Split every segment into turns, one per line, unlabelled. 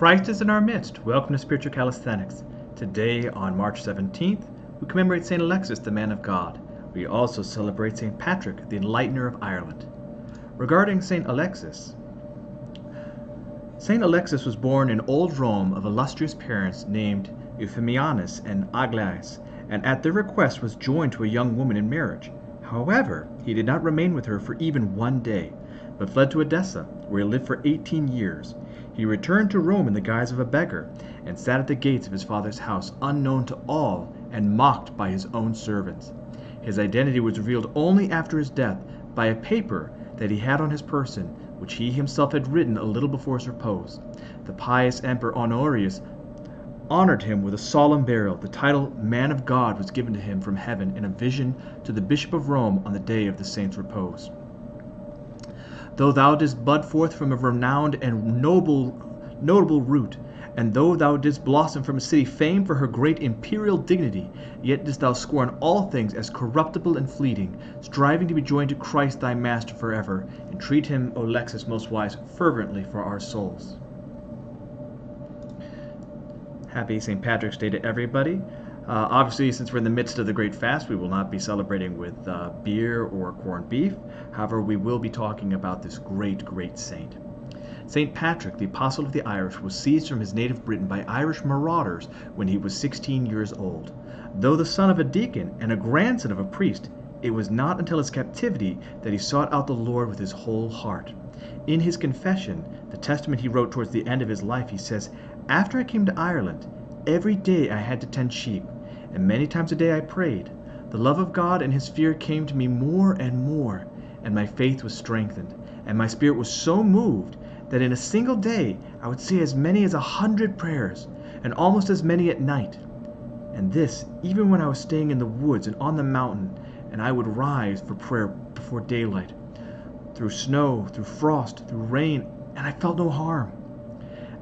Christ is in our midst. Welcome to Spiritual Calisthenics. Today, on March 17th, we commemorate St. Alexis, the man of God. We also celebrate St. Patrick, the Enlightener of Ireland. Regarding St. Alexis was born in Old Rome of illustrious parents named Euphemianus and Aglaïs, and at their request was joined to a young woman in marriage. However, he did not remain with her for even one day, but fled to Edessa, where he lived for 18 years. He returned to Rome in the guise of a beggar, and sat at the gates of his father's house, unknown to all, and mocked by his own servants. His identity was revealed only after his death by a paper that he had on his person, which he himself had written a little before his repose. The pious Emperor Honorius honored him with a solemn burial. The title Man of God was given to him from heaven in a vision to the Bishop of Rome on the day of the saint's repose. Though thou didst bud forth from a renowned and notable root, and though thou didst blossom from a city famed for her great imperial dignity, yet didst thou scorn all things as corruptible and fleeting, striving to be joined to Christ thy Master forever. Entreat him, O Alexis most wise, fervently for our souls. Happy St. Patrick's Day to everybody. Obviously, since we're in the midst of the Great Fast, we will not be celebrating with beer or corned beef. However, we will be talking about this great saint. St. Patrick, the Apostle of the Irish, was seized from his native Britain by Irish marauders when he was 16 years old. Though the son of a deacon and a grandson of a priest, it was not until his captivity that he sought out the Lord with his whole heart. In his confession, the testament he wrote towards the end of his life, he says, "After I came to Ireland, every day I had to tend sheep, and many times a day I prayed. The love of God and his fear came to me more and more, and my faith was strengthened, and my spirit was so moved that in a single day I would say as many as 100 prayers, and almost as many at night. And this even when I was staying in the woods and on the mountain, and I would rise for prayer before daylight, through snow, through frost, through rain, and I felt no harm."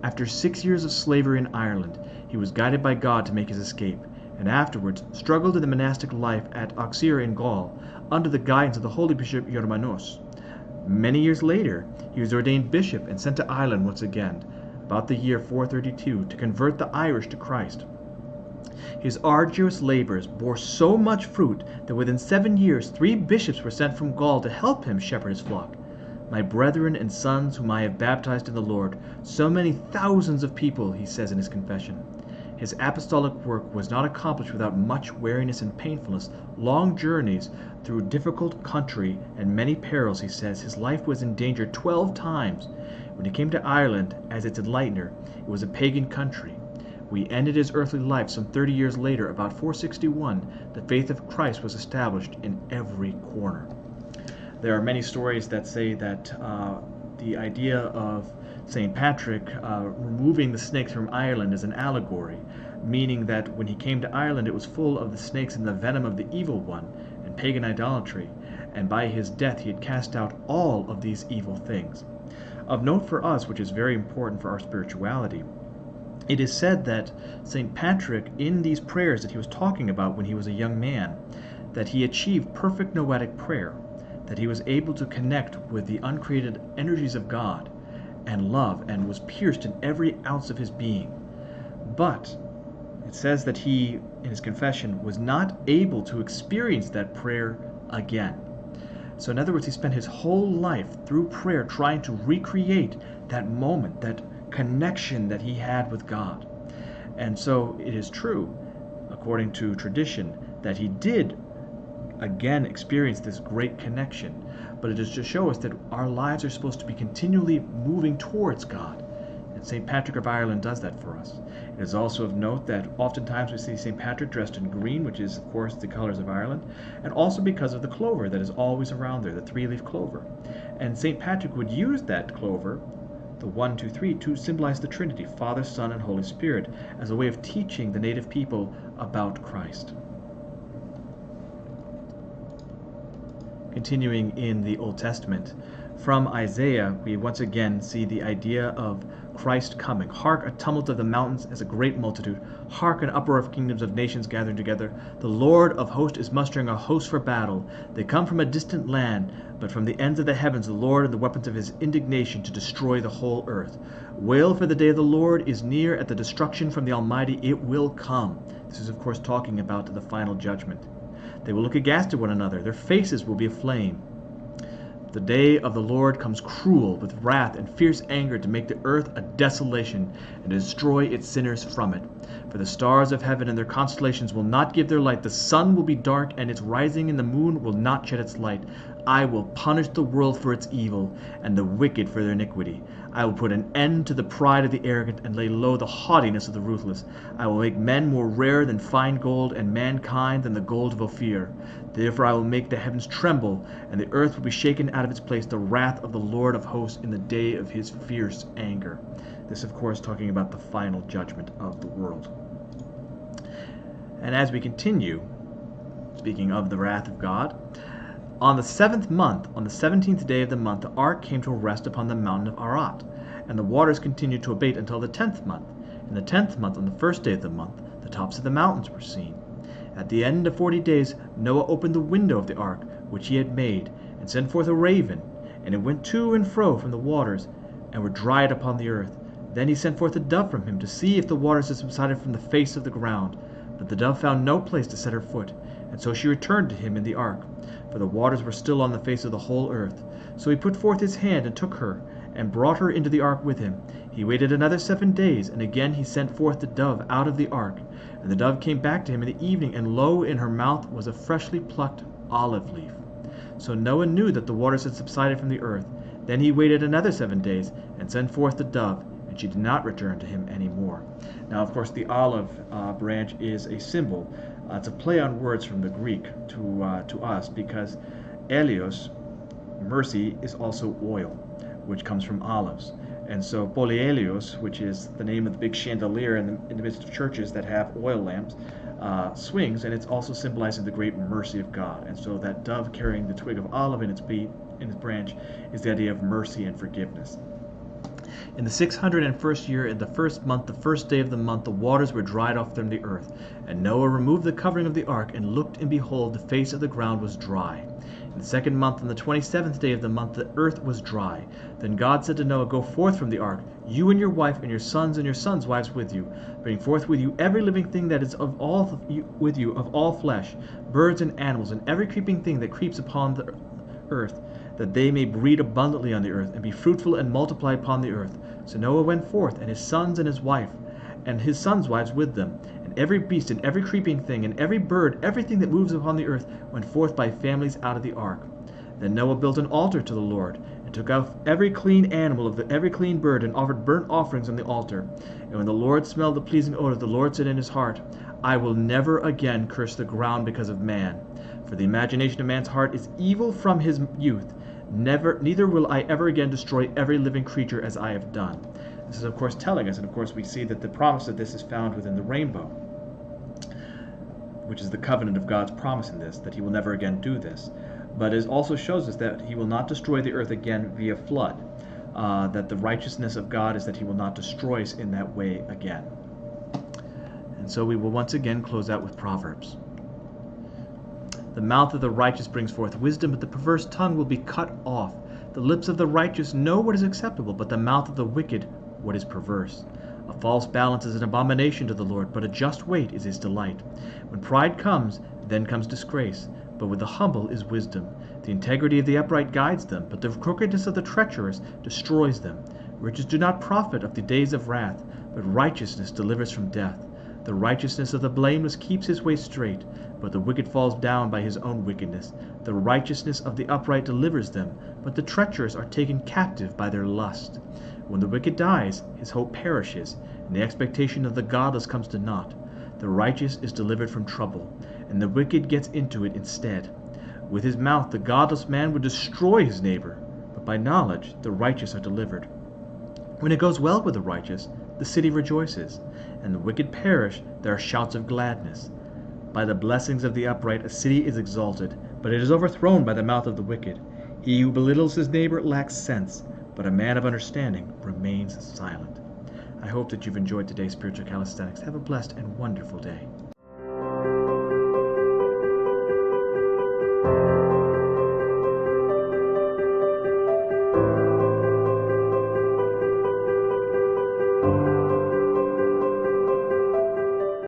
After 6 years of slavery in Ireland, he was guided by God to make his escape, and afterwards struggled in the monastic life at Auxerre in Gaul, under the guidance of the holy bishop Germanus. Many years later, he was ordained bishop and sent to Ireland once again, about the year 432, to convert the Irish to Christ. His arduous labors bore so much fruit that within 7 years 3 bishops were sent from Gaul to help him shepherd his flock. "My brethren and sons whom I have baptized in the Lord, so many thousands of people," he says in his confession. His apostolic work was not accomplished without much weariness and painfulness, long journeys through difficult country, and many perils, he says. His life was in danger 12 times. When he came to Ireland as its enlightener, it was a pagan country. We ended his earthly life some 30 years later, about 461. The faith of Christ was established in every corner. There are many stories that say that the idea of St. Patrick removing the snakes from Ireland is an allegory, meaning that when he came to Ireland it was full of the snakes and the venom of the evil one and pagan idolatry, and by his death he had cast out all of these evil things. Of note for us, which is very important for our spirituality, it is said that St. Patrick, in these prayers that he was talking about when he was a young man, that he achieved perfect noetic prayer, that he was able to connect with the uncreated energies of God and love, and was pierced in every ounce of his being. But it says that he, in his confession, was not able to experience that prayer again. So in other words, he spent his whole life through prayer trying to recreate that moment, that connection that he had with God. And so it is true, according to tradition, that he did again experience this great connection, but it is to show us that our lives are supposed to be continually moving towards God, and St. Patrick of Ireland does that for us. It is also of note that oftentimes we see St. Patrick dressed in green, which is of course the colors of Ireland, and also because of the clover that is always around there, the 3-leaf clover. And St. Patrick would use that clover, the 1, 2, 3, to symbolize the Trinity, Father, Son, and Holy Spirit, as a way of teaching the native people about Christ. Continuing in the Old Testament, From Isaiah, we once again see the idea of Christ coming. Hark, a tumult of the mountains as a great multitude. Hark, an uproar of kingdoms of nations gathering together. The Lord of hosts is mustering a host for battle. They come from a distant land, but from the ends of the heavens, the Lord and the weapons of his indignation to destroy the whole earth. Wail, for the day of the Lord is near. At the destruction from the Almighty it will come. This is, of course, talking about the final judgment. They will look aghast at one another. Their faces will be aflame. The day of the Lord comes cruel, with wrath and fierce anger, to make the earth a desolation, and to destroy its sinners from it. For the stars of heaven and their constellations will not give their light. The sun will be dark, and its rising, and the moon will not shed its light. I will punish the world for its evil, and the wicked for their iniquity. I will put an end to the pride of the arrogant, and lay low the haughtiness of the ruthless. I will make men more rare than fine gold, and mankind than the gold of Ophir. Therefore I will make the heavens tremble, and the earth will be shaken out of its place, the wrath of the Lord of hosts in the day of his fierce anger. This, of course, talking about the final judgment of the world. And as we continue, speaking of the wrath of God, on the 7th month, on the 17th day of the month, the ark came to rest upon the mountain of Ararat, and the waters continued to abate until the 10th month. In the 10th month, on the 1st day of the month, the tops of the mountains were seen. At the end of 40 days, Noah opened the window of the ark, which he had made, and sent forth a raven, and it went to and fro from the waters, and were dried upon the earth. Then he sent forth a dove from him, to see if the waters had subsided from the face of the ground. But the dove found no place to set her foot, and so she returned to him in the ark, for the waters were still on the face of the whole earth. So he put forth his hand and took her, and brought her into the ark with him. He waited another 7 days, and again he sent forth the dove out of the ark. And the dove came back to him in the evening, and lo, in her mouth was a freshly plucked olive leaf. So Noah knew that the waters had subsided from the earth. Then he waited another 7 days, and sent forth the dove, and she did not return to him any more. Now, of course, the olive branch is a symbol. It's a play on words from the Greek to us, because elios, mercy, is also oil, which comes from olives. And so polyelios, which is the name of the big chandelier in the midst of churches that have oil lamps, swings, and it's also symbolizing the great mercy of God. And so that dove carrying the twig of olive in its branch is the idea of mercy and forgiveness. In the 601st year, in the 1st month, the 1st day of the month, the waters were dried off from the earth. And Noah removed the covering of the ark, and looked, and behold, the face of the ground was dry. In the 2nd month, on the 27th day of the month, the earth was dry. Then God said to Noah, Go forth from the ark, you and your sons and your sons' wives with you. Bring forth with you every living thing that is of all flesh, birds and animals, and every creeping thing that creeps upon the earth, that they may breed abundantly on the earth, and be fruitful and multiply upon the earth. So Noah went forth, and his sons and his wife, and his sons' wives with them, and every beast and every creeping thing, and every bird, everything that moves upon the earth, went forth by families out of the ark. Then Noah built an altar to the Lord, and took out every clean animal of every clean bird, and offered burnt offerings on the altar. And when the Lord smelled the pleasing odor, the Lord said in his heart, I will never again curse the ground because of man, for the imagination of man's heart is evil from his youth. Neither will I ever again destroy every living creature as I have done. This is, of course, telling us, and of course we see that the promise of this is found within the rainbow, which is the covenant of God's promise in this, that he will never again do this. But it also shows us that he will not destroy the earth again via flood, that the righteousness of God is that he will not destroy us in that way again. And so we will once again close out with Proverbs. The mouth of the righteous brings forth wisdom, but the perverse tongue will be cut off. The lips of the righteous know what is acceptable, but the mouth of the wicked what is perverse. A false balance is an abomination to the Lord, but a just weight is his delight. When pride comes, then comes disgrace, but with the humble is wisdom. The integrity of the upright guides them, but the crookedness of the treacherous destroys them. Riches do not profit of the days of wrath, but righteousness delivers from death. The righteousness of the blameless keeps his way straight, but the wicked falls down by his own wickedness. The righteousness of the upright delivers them, but the treacherous are taken captive by their lust. When the wicked dies, his hope perishes, and the expectation of the godless comes to naught. The righteous is delivered from trouble, and the wicked gets into it instead. With his mouth the godless man would destroy his neighbor, but by knowledge the righteous are delivered. When it goes well with the righteous, the city rejoices, and the wicked perish, there are shouts of gladness. By the blessings of the upright a city is exalted, but it is overthrown by the mouth of the wicked. He who belittles his neighbor lacks sense, but a man of understanding remains silent. I hope that you've enjoyed today's spiritual calisthenics. Have a blessed and wonderful day.